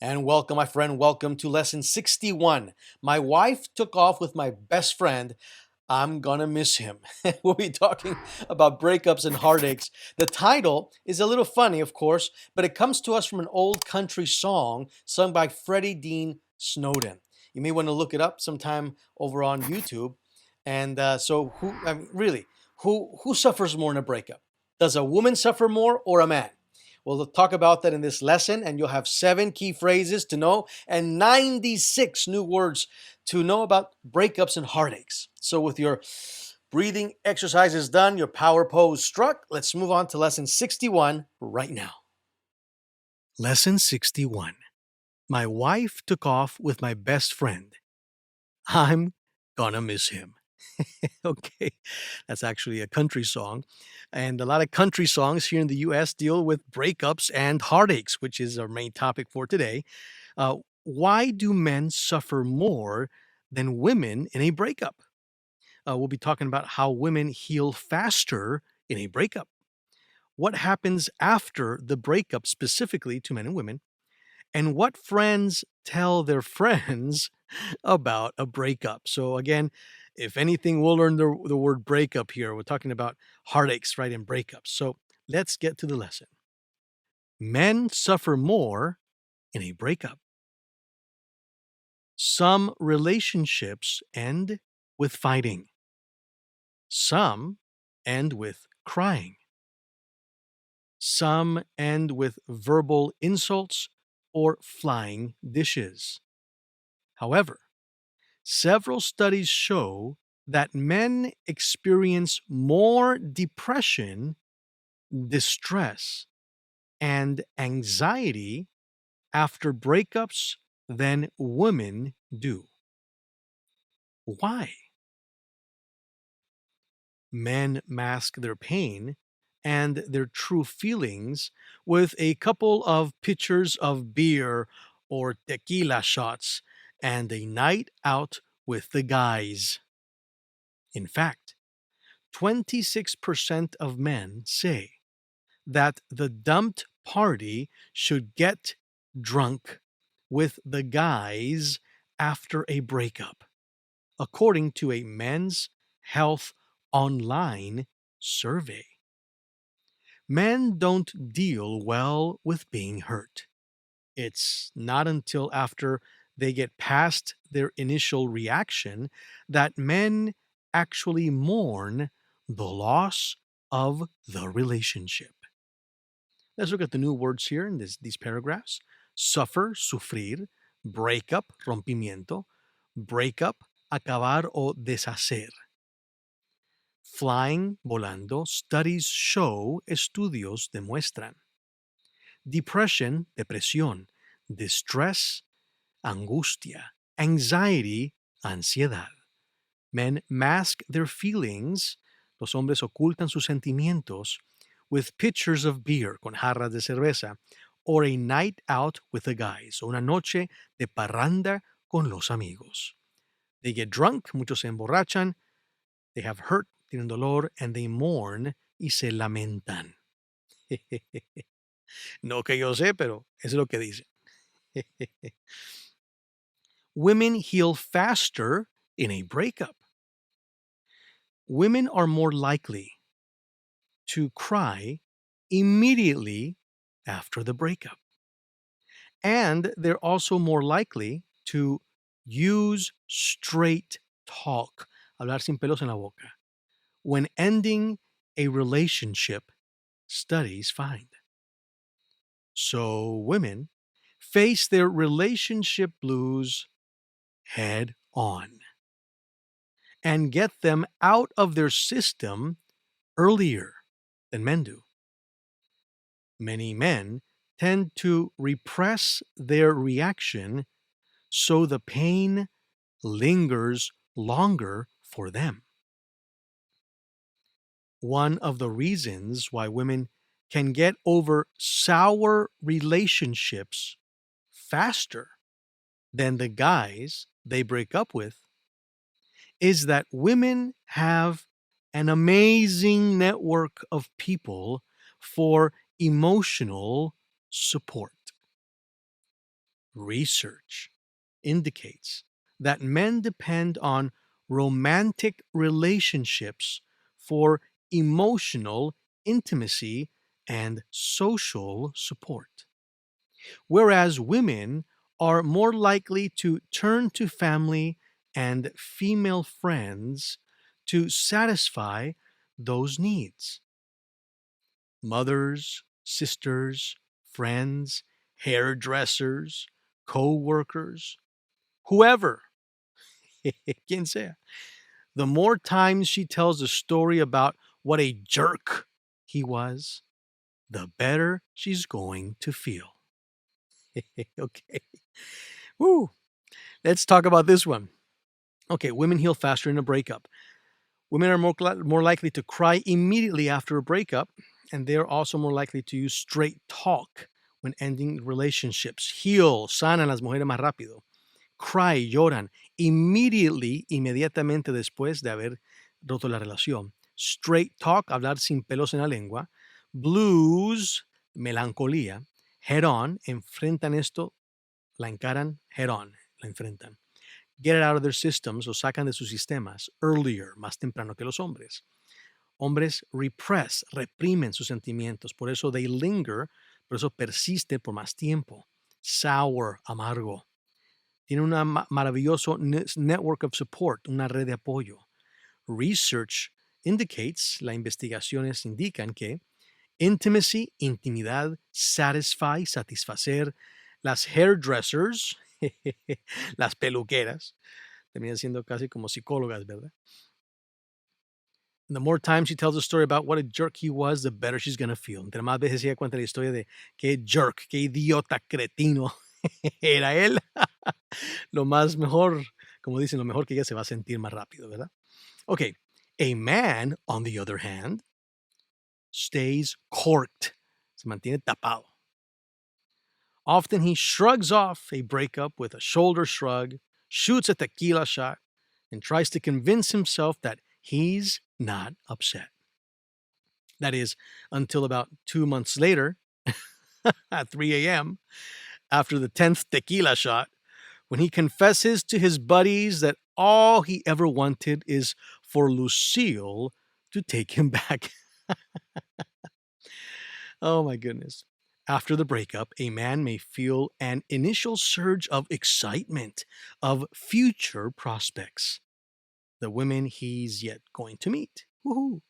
And welcome, my friend. Welcome to lesson 61. My wife took off with my best friend. I'm gonna miss him. We'll be talking about breakups and heartaches. The title is a little funny, of course, but it comes to us from an old country song sung by Freddie Dean Snowden. You may want to look it up sometime over on YouTube. And I mean, really, who suffers more in a breakup? Does a woman suffer more or a man? We'll talk about that in this lesson, and you'll have 7 key phrases to know and 96 new words to know about breakups and heartaches. So, with your breathing exercises done, your power pose struck, let's move on to lesson 61 right now. Lesson 61. My wife took off with my best friend. I'm gonna miss him. Okay, that's actually a country song. And a lot of country songs here in the US deal with breakups and heartaches, which is our main topic for today. Why do men suffer more than women in a breakup? We'll be talking about how women heal faster in a breakup. What happens after the breakup, specifically to men and women, and what friends tell their friends about a breakup. So, again, if anything, we'll learn the word breakup here. We're talking about heartaches, right, and breakups. So, let's get to the lesson. Men suffer more in a breakup. Some relationships end with fighting, some end with crying, some end with verbal insults or flying dishes. However, several studies show that men experience more depression, distress, and anxiety after breakups than women do. Why? Men mask their pain and their true feelings with a couple of pitchers of beer or tequila shots and a night out with the guys. In fact, 26% of men say that the dumped party should get drunk with the guys after a breakup, according to a Men's Health Online survey. Men don't deal well with being hurt. It's not until after they get past their initial reaction that men actually mourn the loss of the relationship. Let's look at the new words here in these paragraphs. Suffer, sufrir, breakup, rompimiento, breakup, acabar o deshacer. Flying, volando, studies show, estudios demuestran. Depression, depresión, distress, angustia, anxiety, ansiedad. Men mask their feelings, los hombres ocultan sus sentimientos, with pitchers of beer, con jarras de cerveza, or a night out with the guys, o una noche de parranda con los amigos. They get drunk, muchos se emborrachan, they have hurt, tienen dolor, and they mourn y se lamentan. No que yo sé, pero eso es lo que dice. Women heal faster in a breakup. Women are more likely to cry immediately after the breakup. And they're also more likely to use straight talk, hablar sin pelos en la boca, when ending a relationship, studies find. So women face their relationship blues head on and get them out of their system earlier than men do. Many men tend to repress their reaction so the pain lingers longer for them. One of the reasons why women can get over sour relationships faster than the guys they break up with is that women have an amazing network of people for emotional support. Research indicates that men depend on romantic relationships for emotional intimacy and social support, whereas women are more likely to turn to family and female friends to satisfy those needs. Mothers, sisters, friends, hairdressers, co workers, whoever, quien sea. The more times she tells a story about what a jerk he was, the better she's going to feel. Okay. Woo. Let's talk about this one. Okay, women heal faster in a breakup. Women are more likely to cry immediately after a breakup, and they are also more likely to use straight talk when ending relationships. Heal, sanan las mujeres más rápido. Cry, lloran inmediatamente después de haber roto la relación. Straight talk, hablar sin pelos en la lengua. Blues, melancolía. Head on, enfrentan esto, la encaran, head on, la enfrentan. Get it out of their systems, lo sacan de sus sistemas earlier, más temprano que los hombres. Hombres reprimen sus sentimientos, por eso they linger, por eso persiste por más tiempo. Sour, amargo. Tiene un maravilloso network of support, una red de apoyo. Research indicates, las investigaciones indican que intimacy, intimidad, satisfy, satisfacer, las hairdressers, las peluqueras, terminan siendo casi como psicólogas, ¿verdad? The more times she tells a story about what a jerk he was, the better she's going to feel. Entre más veces ella cuenta la historia de qué jerk, qué idiota cretino era él, lo más mejor, como dicen, lo mejor que ella se va a sentir más rápido, ¿verdad? Okay, a man, on the other hand, stays corked, se mantiene tapado. Often he shrugs off a breakup with a shoulder shrug, shoots a tequila shot, and tries to convince himself that he's not upset. That is, until about 2 months later, at 3 a.m., after the 10th tequila shot, when he confesses to his buddies that all he ever wanted is for Lucille to take him back. Oh my goodness. After the breakup, a man may feel an initial surge of excitement of future prospects, the women he's yet going to meet. Woohoo.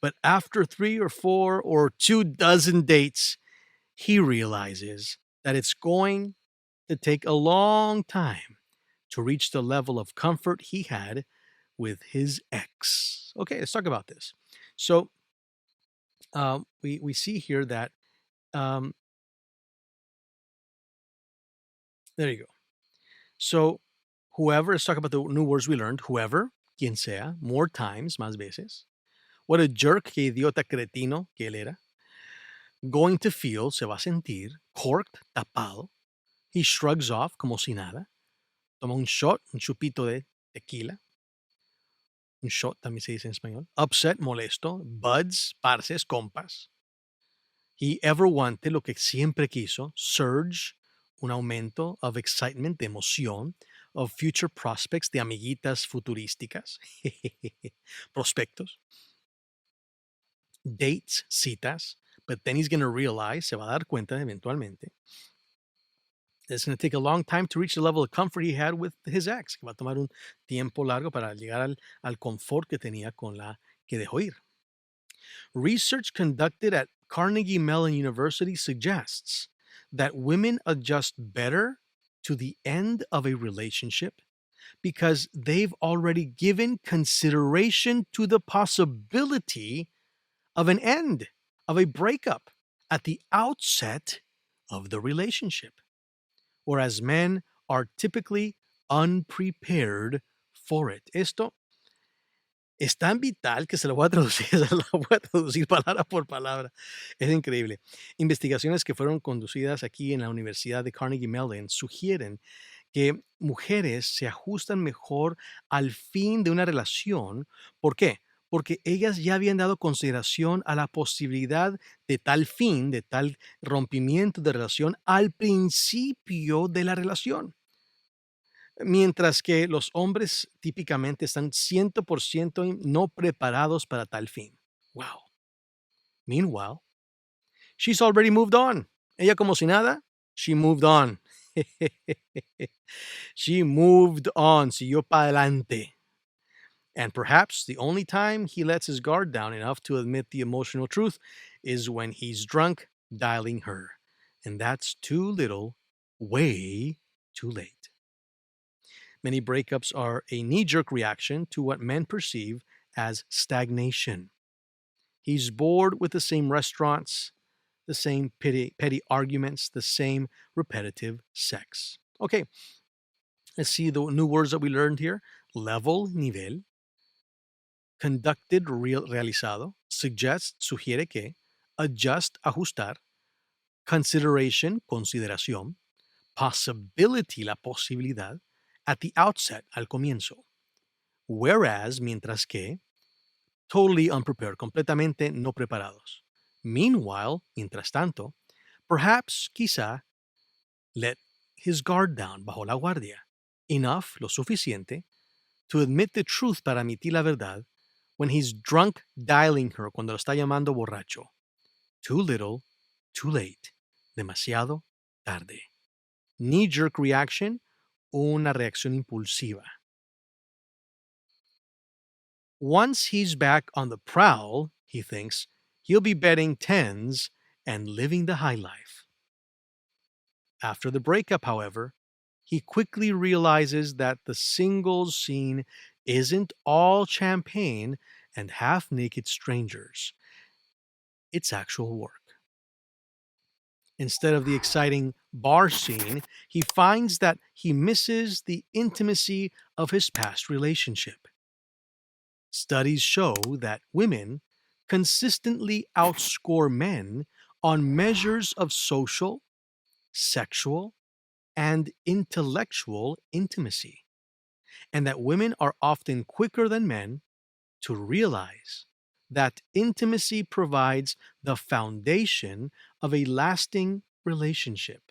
But after 3 or 4 or 24 dates, he realizes that it's going to take a long time to reach the level of comfort he had with his ex. Okay, let's talk about this. So we see here that there you go. So whoever, let's talk about the new words we learned. Whoever, quien sea, more times, más veces. What a jerk, que idiota cretino que él era. Going to feel, se va a sentir. Corked, tapado. He shrugs off, como si nada. Toma un shot, un chupito de tequila. Un shot también se dice en español. Upset, molesto. Buds, parces, compas. He ever wanted, lo que siempre quiso. Surge, un aumento of excitement, de emoción. Of future prospects, de amiguitas futurísticas. Prospectos. Dates, citas. But then he's going to realize, se va a dar cuenta eventualmente, it's going to take a long time to reach the level of comfort he had with his ex. Va a tomar un tiempo largo para llegar al confort que tenía con la que dejó ir. Research conducted at Carnegie Mellon University suggests that women adjust better to the end of a relationship because they've already given consideration to the possibility of an end, of a breakup at the outset of the relationship. Whereas men are typically unprepared for it. Esto es tan vital que se lo voy a traducir, se lo voy a traducir palabra por palabra. Es increíble. Investigaciones que fueron conducidas aquí en la Universidad de Carnegie Mellon sugieren que mujeres se ajustan mejor al fin de una relación. ¿Por qué? porque ellas ya habían dado consideración a la posibilidad de tal fin, de tal rompimiento de relación al principio de la relación. Mientras que los hombres típicamente están 100% no preparados para tal fin. Wow. Meanwhile, she's already moved on. Ella como si nada, she moved on. She moved on, siguió para adelante. And perhaps the only time he lets his guard down enough to admit the emotional truth is when he's drunk dialing her. And that's too little, way too late. Many breakups are a knee jerk reaction to what men perceive as stagnation. He's bored with the same restaurants, the same petty arguments, the same repetitive sex. Okay, let's see the new words that we learned here: level, nivel, conducted, realizado, suggest, sugiere que, adjust, ajustar, consideration, consideración, possibility, la posibilidad, at the outset, al comienzo. Whereas, mientras que, totally unprepared, completamente no preparados. Meanwhile, mientras tanto, perhaps, quizá, let his guard down, bajo la guardia. Enough, lo suficiente, to admit the truth, para admitir la verdad, when he's drunk dialing her, cuando lo está llamando borracho. Too little, too late. Demasiado tarde. Knee-jerk reaction, una reacción impulsiva. Once he's back on the prowl, he thinks, he'll be betting tens and living the high life. After the breakup, however, he quickly realizes that the singles scene isn't all champagne and half naked strangers. It's actual work. Instead of the exciting bar scene, he finds that he misses the intimacy of his past relationship. Studies show that women consistently outscore men on measures of social, sexual, and intellectual intimacy, and that women are often quicker than men to realize that intimacy provides the foundation of a lasting relationship,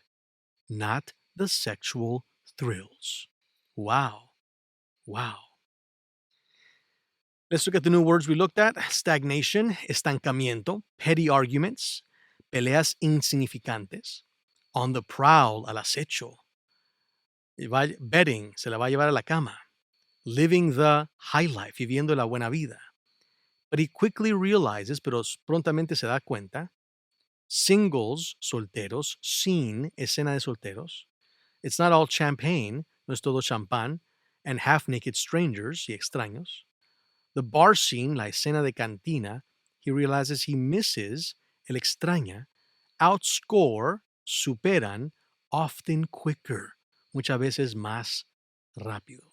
not the sexual thrills. Wow. Wow. Let's look at the new words we looked at: stagnation, estancamiento, petty arguments, peleas insignificantes, on the prowl, al acecho, betting, se la va a llevar a la cama, living the high life, viviendo la buena vida. But he quickly realizes, pero prontamente se da cuenta, singles, solteros, scene, escena de solteros, it's not all champagne, no es todo champán, and half-naked strangers y extraños. The bar scene, la escena de cantina, he realizes he misses, el extraña, outscore, superan, often quicker, muchas veces más rápido.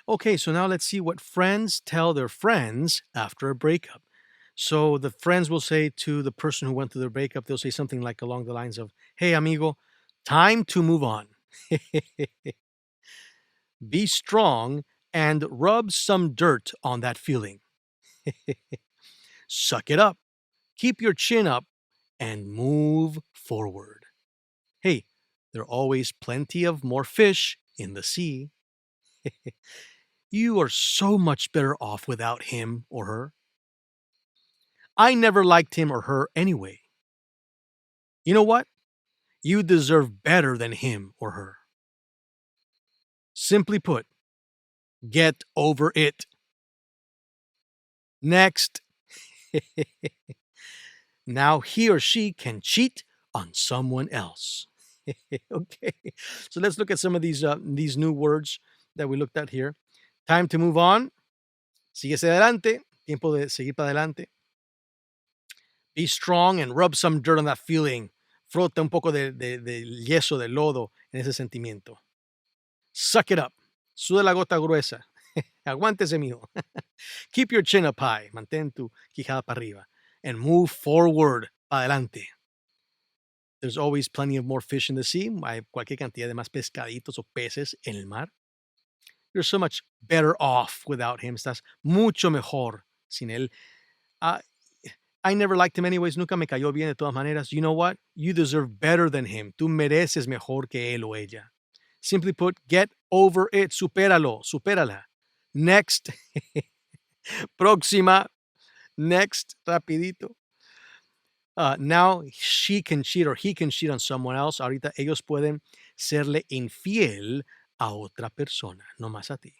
Okay, so now let's see what friends tell their friends after a breakup. So the friends will say to the person who went through their breakup, they'll say something like along the lines of, "Hey, amigo, time to move on. Be strong and rub some dirt on that feeling. Suck it up, keep your chin up, and move forward. Hey, there are always plenty of more fish in the sea. You are so much better off without him or her. I never liked him or her anyway. You know what? You deserve better than him or her. Simply put, get over it. Next." Now he or she can cheat on someone else. Okay, so let's look at some of these new words that we looked at here. Time to move on. Síguese adelante. Tiempo de seguir para adelante. Be strong and rub some dirt on that feeling. Frota un poco de yeso, de lodo en ese sentimiento. Suck it up. Suda la gota gruesa. Aguántese, mijo. Keep your chin up high. Mantén tu quijada para arriba. And move forward. Para adelante. There's always plenty of more fish in the sea. Hay cualquier cantidad de más pescaditos o peces en el mar. You're so much better off without him. Estás mucho mejor sin él. Ah, I never liked him anyways. Nunca me cayó bien de todas maneras. You know what? You deserve better than him. Tú mereces mejor que él o ella. Simply put, get over it. Supéralo. Supérala. Next. Próxima. Next. Rapidito. Now she can cheat or he can cheat on someone else. Ahorita ellos pueden serle infiel a otra persona, no más a ti.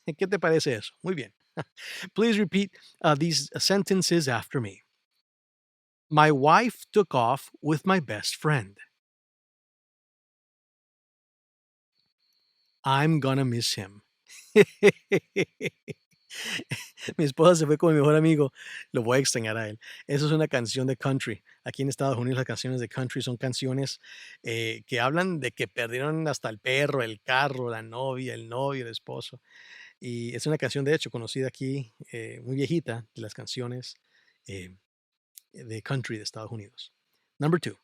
¿Qué te parece eso? Muy bien. Please repeat these sentences after me. My wife took off with my best friend. I'm gonna miss him. Mi esposa se fue con mi mejor amigo. Lo voy a extrañar a él. Eso es una canción de country. Aquí en Estados Unidos las canciones de country son canciones que hablan de que perdieron hasta el perro, el carro, la novia, el novio, el esposo. Y es una canción, de hecho, conocida aquí, muy viejita, de las canciones eh, de country de Estados Unidos. Number two,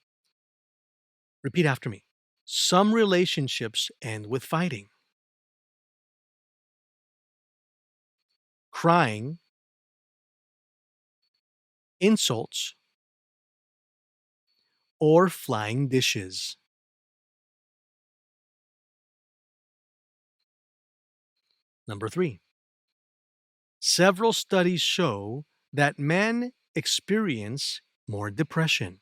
repeat after me. Some relationships end with fighting, crying, insults, or flying dishes. Number three, several studies show that men experience more depression,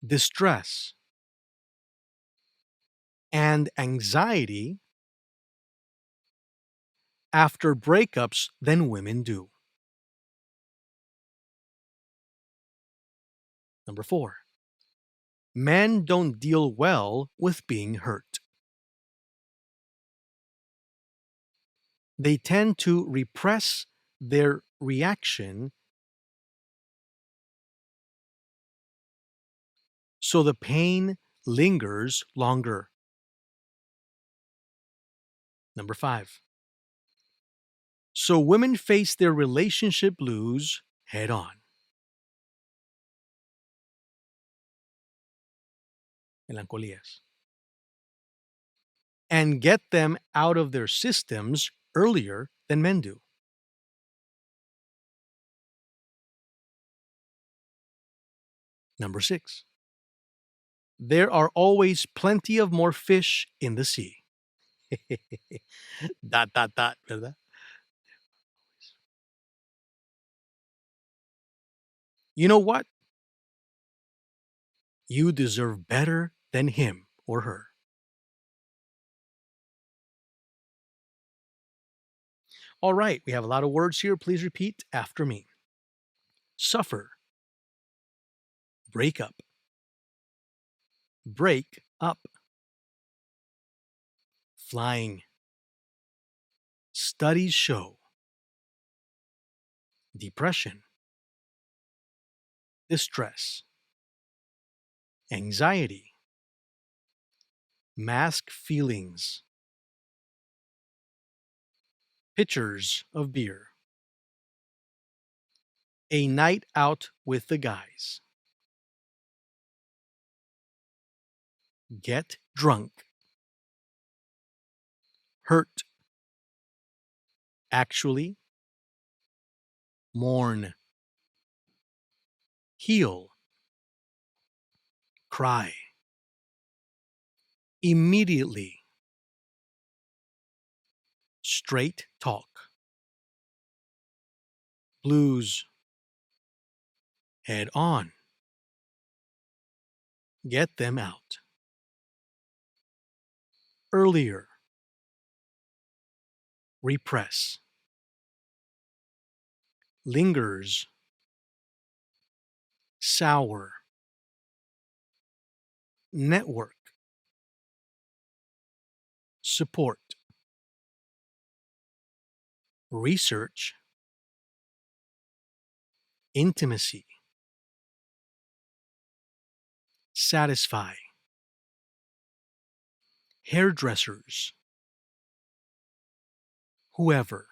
distress, and anxiety after breakups than women do. Number four, men don't deal well with being hurt. They tend to repress their reaction so the pain lingers longer. Number five, so women face their relationship blues head on. Melancolías. And get them out of their systems earlier than men do. Number six, there are always plenty of more fish in the sea. Dot, dot, dot, ¿verdad? You know what? You deserve better than him or her. All right, we have a lot of words here. Please repeat after me. Suffer, break up, break up, flying. Studies show depression, distress, anxiety, mask feelings, pitchers of beer, a night out with the guys, get drunk, hurt, actually, mourn, heal, cry, immediately, straight talk, blues, head on, get them out, earlier, repress, lingers, sour, network, support, research, intimacy, satisfy, hairdressers, whoever,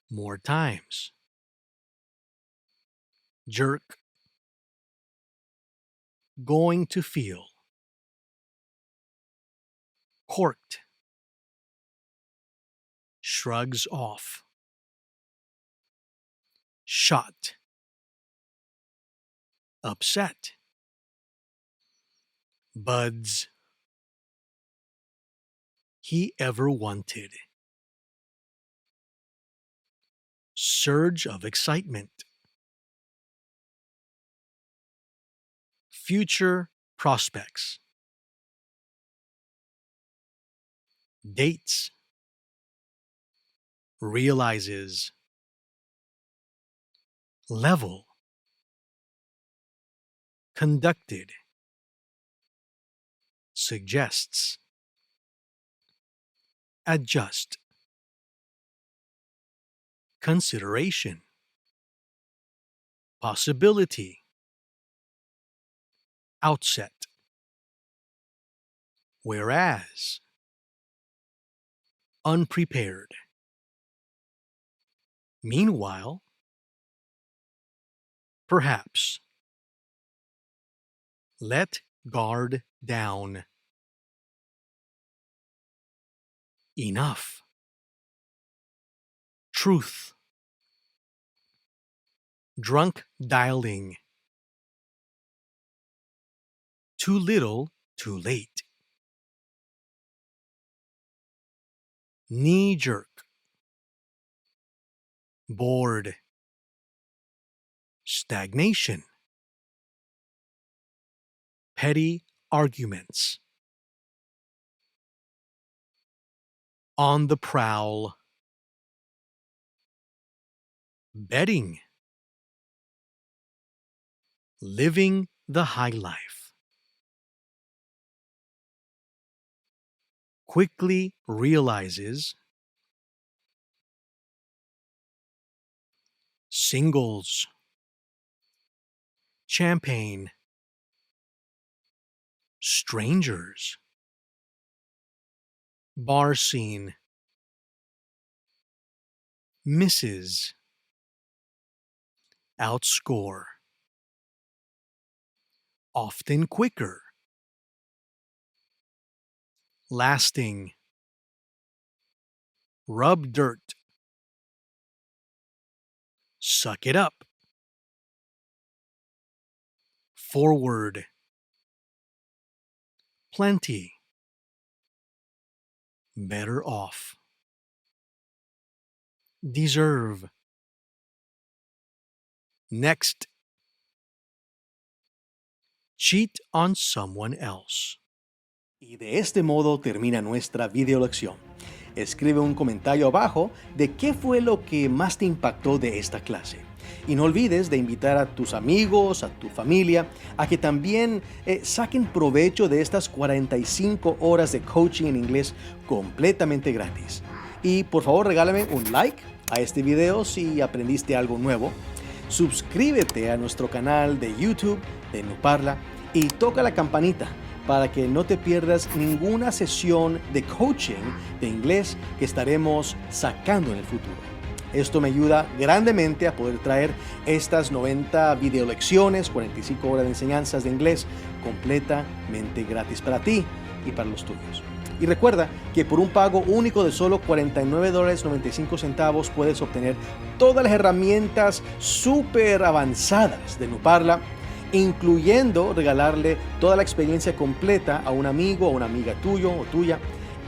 more times, jerk, going to feel. Corked. Shrugs off. Shot. Upset. Buds. He ever wanted. Surge of excitement. Future prospects. Dates. Realizes. Level. Conducted. Suggests. Adjust. Consideration. Possibility. Outset. Whereas. Unprepared. Meanwhile. Perhaps. Let guard down. Enough. Truth. Drunk dialing. Too little, too late. Knee jerk. Bored. Stagnation. Petty arguments. On the prowl. Betting. Living the high life. Quickly realizes. Singles. Champagne. Strangers. Bar scene. Misses. Outscore. Often quicker. Lasting. Rub dirt. Suck it up. Forward. Plenty. Better off. Deserve. Next. Cheat on someone else. Y de este modo termina nuestra video lección. Escribe un comentario abajo de qué fue lo que más te impactó de esta clase. Y no olvides de invitar a tus amigos, a tu familia, a que también saquen provecho de estas 45 horas de coaching en inglés completamente gratis. Y por favor regálame un like a este video si aprendiste algo nuevo. Suscríbete a nuestro canal de YouTube de NuParla y toca la campanita para que no te pierdas ninguna sesión de coaching de inglés que estaremos sacando en el futuro. Esto me ayuda grandemente a poder traer estas 90 videolecciones, 45 horas de enseñanzas de inglés completamente gratis para ti y para los tuyos. Y recuerda que por un pago único de solo $49.95 puedes obtener todas las herramientas súper avanzadas de NuParla, incluyendo regalarle toda la experiencia completa a un amigo o una amiga tuyo o tuya.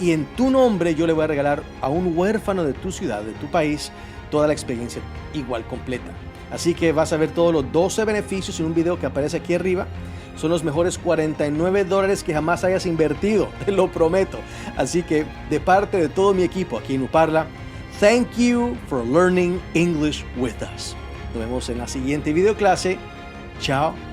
Y en tu nombre yo le voy a regalar a un huérfano de tu ciudad, de tu país, toda la experiencia igual completa. Así que vas a ver todos los 12 beneficios en un video que aparece aquí arriba. Son los mejores $49 que jamás hayas invertido, te lo prometo. Así que de parte de todo mi equipo aquí en NuParla, thank you for learning English with us. Nos vemos en la siguiente video clase. Chao.